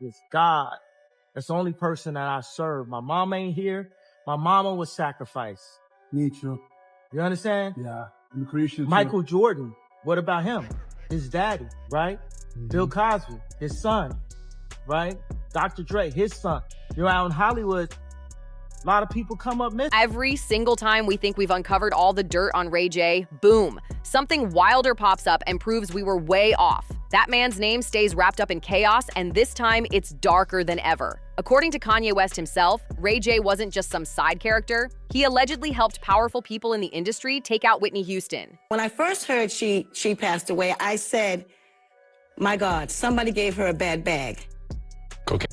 It's God. That's the only person that I serve. My mom ain't here. My mama was sacrificed. Me too. You understand? Yeah. I'm Christian too. Michael Jordan, what about him? His daddy, right? Bill Cosby, his son, right? Dr. Dre, his son. You're out in Hollywood, a lot of people come up missing. Every single time we think we've uncovered all the dirt on Ray J, boom, something wilder pops up and proves we were way off. That man's name stays wrapped up in chaos, and this time it's darker than ever. According to Kanye West himself, Ray J wasn't just some side character. He allegedly helped powerful people in the industry take out Whitney Houston. When I first heard she passed away, I said, my God, somebody gave her a bad bag. Okay.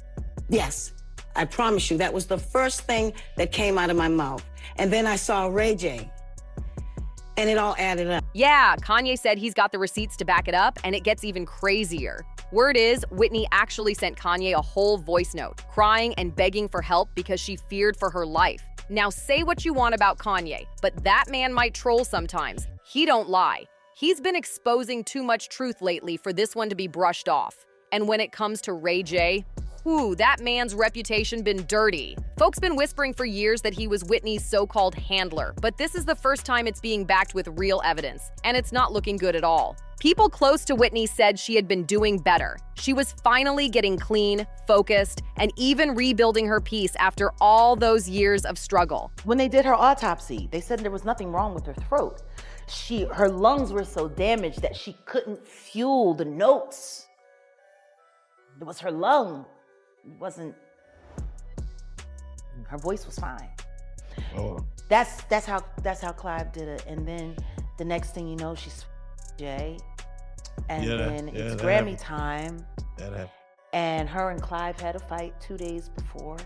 Yes, I promise you, that was the first thing that came out of my mouth. And then I saw Ray J, and it all added up. Yeah, Kanye said he's got the receipts to back it up, and it gets even crazier. Word is, Whitney actually sent Kanye a whole voice note, crying and begging for help because she feared for her life. Now say what you want about Kanye, but that man might troll sometimes. He don't lie. He's been exposing too much truth lately for this one to be brushed off. And when it comes to Ray J, whew, that man's reputation been dirty. Folks been whispering for years that he was Whitney's so-called handler, but this is the first time it's being backed with real evidence, and it's not looking good at all. People close to Whitney said she had been doing better. She was finally getting clean, focused, and even rebuilding her peace after all those years of struggle. When they did her autopsy, they said there was nothing wrong with her throat. Her lungs were so damaged that she couldn't fuel the notes. It was her lung. It wasn't, her voice was fine. Oh. That's how Clive did it. And then the next thing you know, she's Jay. And then it's Grammy time. That happened. And her and Clive had a fight 2 days before.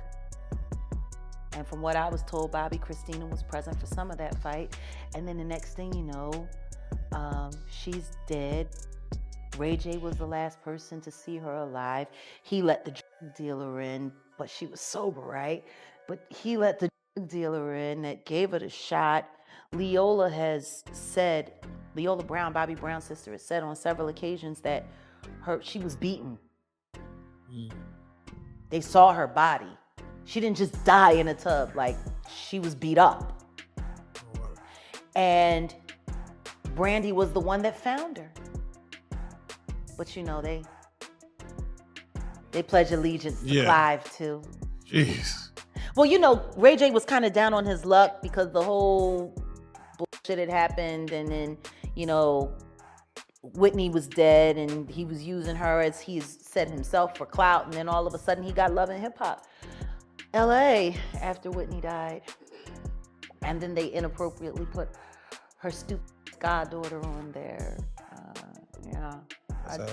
And from what I was told, Bobby Christina was present for some of that fight. And then the next thing you know, she's dead. Ray J was the last person to see her alive. He let the drug dealer in, but she was sober, right? But he let the drug dealer in that gave her the shot. Leola Brown, Bobby Brown's sister, has said on several occasions that she was beaten. They saw her body. She didn't just die in a tub, like she was beat up. And Brandy was the one that found her. But you know, they pledge allegiance to Clive too. Jeez. Well, you know, Ray J was kind of down on his luck because the whole bullshit had happened, and then, you know, Whitney was dead and he was using her, as he's said himself, for clout, and then all of a sudden he got Love and Hip Hop LA after Whitney died. And then they inappropriately put her stupid goddaughter on there.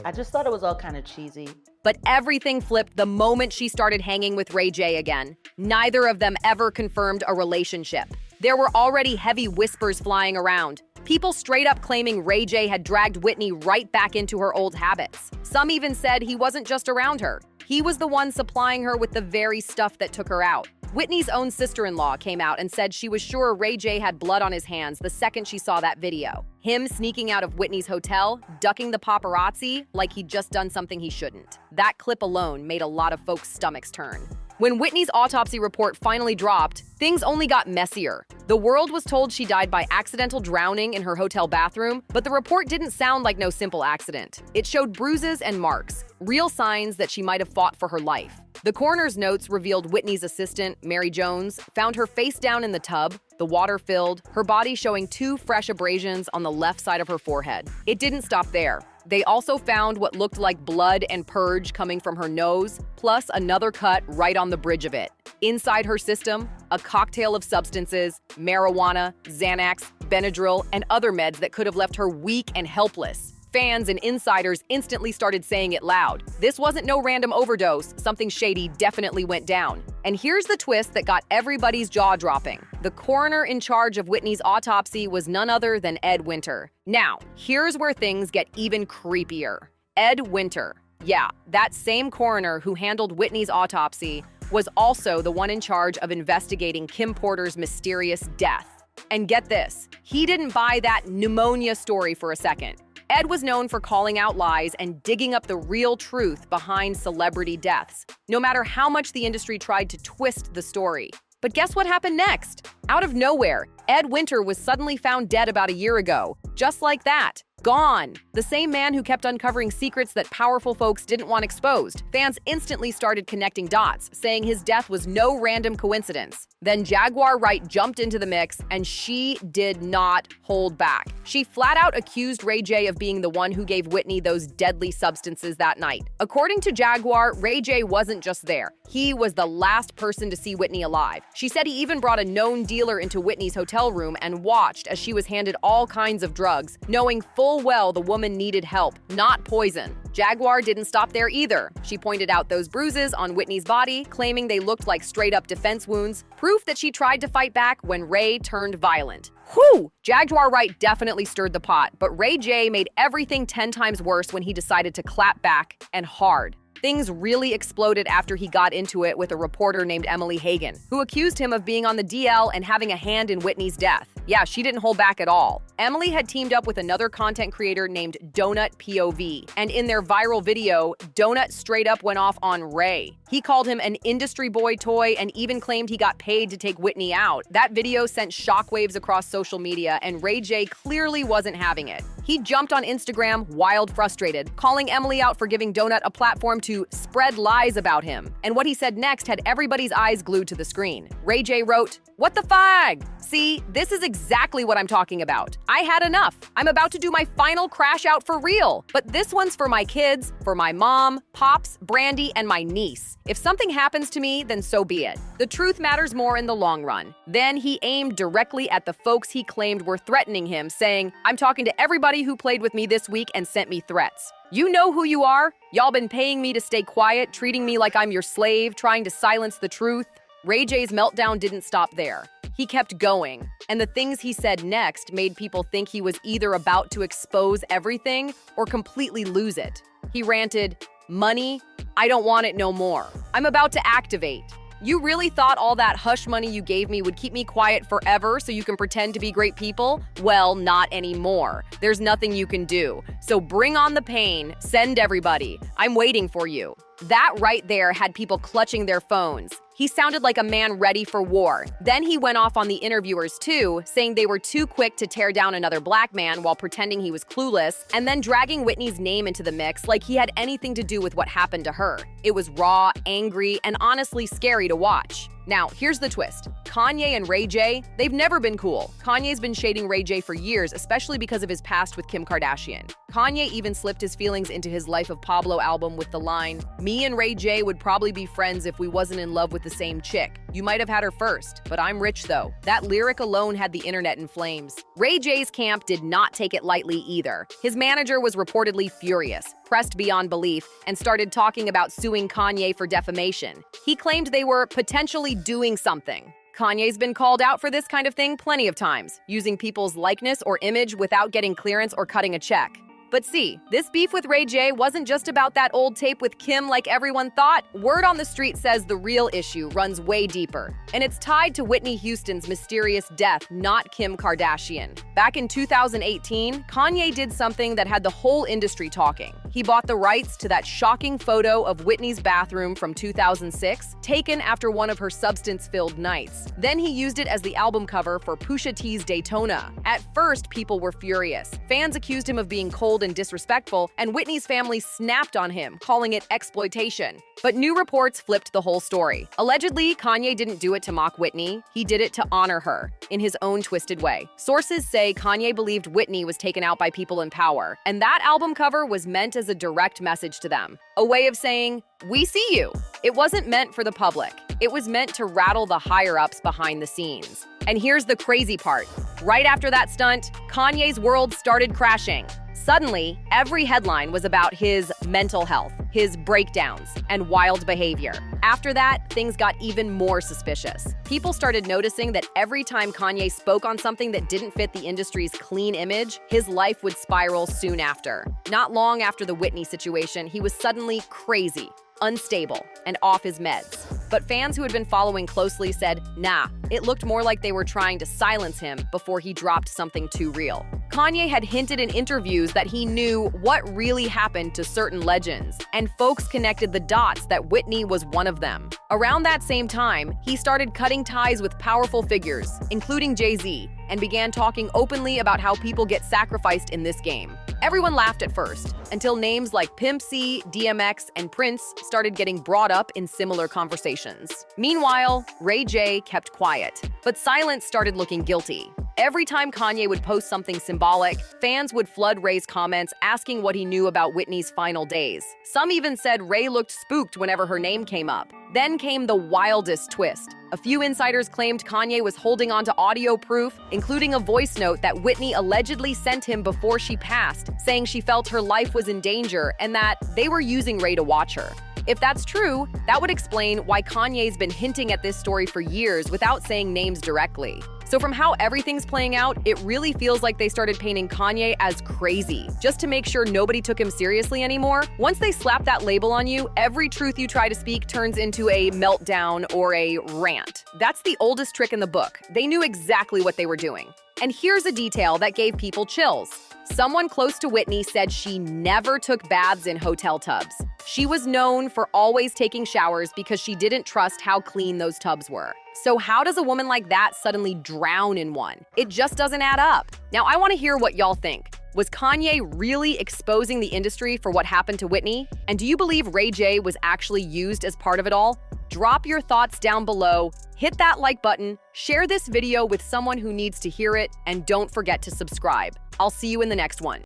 I just thought it was all kind of cheesy. But everything flipped the moment she started hanging with Ray J again. Neither of them ever confirmed a relationship. There were already heavy whispers flying around. People straight up claiming Ray J had dragged Whitney right back into her old habits. Some even said he wasn't just around her. He was the one supplying her with the very stuff that took her out. Whitney's own sister-in-law came out and said she was sure Ray J had blood on his hands the second she saw that video. Him sneaking out of Whitney's hotel, ducking the paparazzi like he'd just done something he shouldn't. That clip alone made a lot of folks' stomachs turn. When Whitney's autopsy report finally dropped, things only got messier. The world was told she died by accidental drowning in her hotel bathroom, but the report didn't sound like no simple accident. It showed bruises and marks, real signs that she might have fought for her life. The coroner's notes revealed Whitney's assistant, Mary Jones, found her face down in the tub, the water filled, her body showing 2 fresh abrasions on the left side of her forehead. It didn't stop there. They also found what looked like blood and purge coming from her nose, plus another cut right on the bridge of it. Inside her system, a cocktail of substances, marijuana, Xanax, Benadryl, and other meds that could have left her weak and helpless. Fans and insiders instantly started saying it loud. This wasn't no random overdose, something shady definitely went down. And here's the twist that got everybody's jaw dropping. The coroner in charge of Whitney's autopsy was none other than Ed Winter. Now, here's where things get even creepier. Ed Winter. Yeah, that same coroner who handled Whitney's autopsy was also the one in charge of investigating Kim Porter's mysterious death. And get this, he didn't buy that pneumonia story for a second. Ed was known for calling out lies and digging up the real truth behind celebrity deaths, no matter how much the industry tried to twist the story. But guess what happened next? Out of nowhere, Ed Winter was suddenly found dead about a year ago. Just like that. Gone. The same man who kept uncovering secrets that powerful folks didn't want exposed. Fans instantly started connecting dots, saying his death was no random coincidence. Then Jaguar Wright jumped into the mix, and she did not hold back. She flat out accused Ray J of being the one who gave Whitney those deadly substances that night. According to Jaguar, Ray J wasn't just there. He was the last person to see Whitney alive. She said he even brought a known dealer into Whitney's hotel room and watched as she was handed all kinds of drugs, knowing full well the woman needed help, not poison. Jaguar didn't stop there either. She pointed out those bruises on Whitney's body, claiming they looked like straight-up defense wounds, proof that she tried to fight back when Ray turned violent. Whew! Jaguar Wright definitely stirred the pot, but Ray J made everything 10 times worse when he decided to clap back, and hard. Things really exploded after he got into it with a reporter named Emily Hagan, who accused him of being on the DL and having a hand in Whitney's death. Yeah, she didn't hold back at all. Emily had teamed up with another content creator named Donut POV, and in their viral video, Donut straight up went off on Ray. He called him an industry boy toy and even claimed he got paid to take Whitney out. That video sent shockwaves across social media, and Ray J clearly wasn't having it. He jumped on Instagram, wild frustrated, calling Emily out for giving Donut a platform to spread lies about him. And what he said next had everybody's eyes glued to the screen. Ray J wrote, "What the fag? See, this is exactly what I'm talking about. I had enough. I'm about to do my final crash out for real. But this one's for my kids, for my mom, Pops, Brandy, and my niece. If something happens to me, then so be it. The truth matters more in the long run." Then he aimed directly at the folks he claimed were threatening him, saying, "I'm talking to everybody who played with me this week and sent me threats. You know who you are? Y'all been paying me to stay quiet, treating me like I'm your slave, trying to silence the truth." Ray J's meltdown didn't stop there. He kept going, and the things he said next made people think he was either about to expose everything or completely lose it. He ranted, "Money? I don't want it no more. I'm about to activate. You really thought all that hush money you gave me would keep me quiet forever so you can pretend to be great people? Well, not anymore. There's nothing you can do. So bring on the pain. Send everybody. I'm waiting for you." That right there had people clutching their phones. He sounded like a man ready for war. Then he went off on the interviewers too, saying they were too quick to tear down another black man while pretending he was clueless, and then dragging Whitney's name into the mix like he had anything to do with what happened to her. It was raw, angry, and honestly scary to watch. Now, here's the twist. Kanye and Ray J, they've never been cool. Kanye's been shading Ray J for years, especially because of his past with Kim Kardashian. Kanye even slipped his feelings into his Life of Pablo album with the line, "Me and Ray J would probably be friends if we wasn't in love with the same chick. You might have had her first, but I'm rich though." That lyric alone had the internet in flames. Ray J's camp did not take it lightly either. His manager was reportedly furious, pressed beyond belief, and started talking about suing Kanye for defamation. He claimed they were potentially doing something. Kanye's been called out for this kind of thing plenty of times, using people's likeness or image without getting clearance or cutting a check. But see, this beef with Ray J wasn't just about that old tape with Kim like everyone thought. Word on the street says the real issue runs way deeper, and it's tied to Whitney Houston's mysterious death, not Kim Kardashian. Back in 2018, Kanye did something that had the whole industry talking. He bought the rights to that shocking photo of Whitney's bathroom from 2006, taken after one of her substance-filled nights. Then he used it as the album cover for Pusha T's Daytona. At first, people were furious. Fans accused him of being cold and disrespectful, and Whitney's family snapped on him, calling it exploitation. But new reports flipped the whole story. Allegedly, Kanye didn't do it to mock Whitney. He did it to honor her, in his own twisted way. Sources say Kanye believed Whitney was taken out by people in power, and that album cover was meant as a direct message to them. A way of saying, "We see you." It wasn't meant for the public. It was meant to rattle the higher-ups behind the scenes. And here's the crazy part. Right after that stunt, Kanye's world started crashing. Suddenly, every headline was about his mental health, his breakdowns, and wild behavior. After that, things got even more suspicious. People started noticing that every time Kanye spoke on something that didn't fit the industry's clean image, his life would spiral soon after. Not long after the Whitney situation, he was suddenly crazy, unstable, and off his meds. But fans who had been following closely said, nah, it looked more like they were trying to silence him before he dropped something too real. Kanye had hinted in interviews that he knew what really happened to certain legends, and folks connected the dots that Whitney was one of them. Around that same time, he started cutting ties with powerful figures, including Jay-Z, and began talking openly about how people get sacrificed in this game. Everyone laughed at first, until names like Pimp C, DMX, and Prince started getting brought up in similar conversations. Meanwhile, Ray J kept quiet, but silence started looking guilty. Every time Kanye would post something symbolic, fans would flood Ray's comments asking what he knew about Whitney's final days. Some even said Ray looked spooked whenever her name came up. Then came the wildest twist. A few insiders claimed Kanye was holding on to audio proof, including a voice note that Whitney allegedly sent him before she passed, saying she felt her life was in danger and that they were using Ray to watch her. If that's true, that would explain why Kanye's been hinting at this story for years without saying names directly. So from how everything's playing out, it really feels like they started painting Kanye as crazy, just to make sure nobody took him seriously anymore. Once they slap that label on you, every truth you try to speak turns into a meltdown or a rant. That's the oldest trick in the book. They knew exactly what they were doing. And here's a detail that gave people chills. Someone close to Whitney said she never took baths in hotel tubs. She was known for always taking showers because she didn't trust how clean those tubs were. So how does a woman like that suddenly drown in one? It just doesn't add up. Now, I want to hear what y'all think. Was Kanye really exposing the industry for what happened to Whitney? And do you believe Ray J was actually used as part of it all? Drop your thoughts down below, hit that like button, share this video with someone who needs to hear it, and don't forget to subscribe. I'll see you in the next one.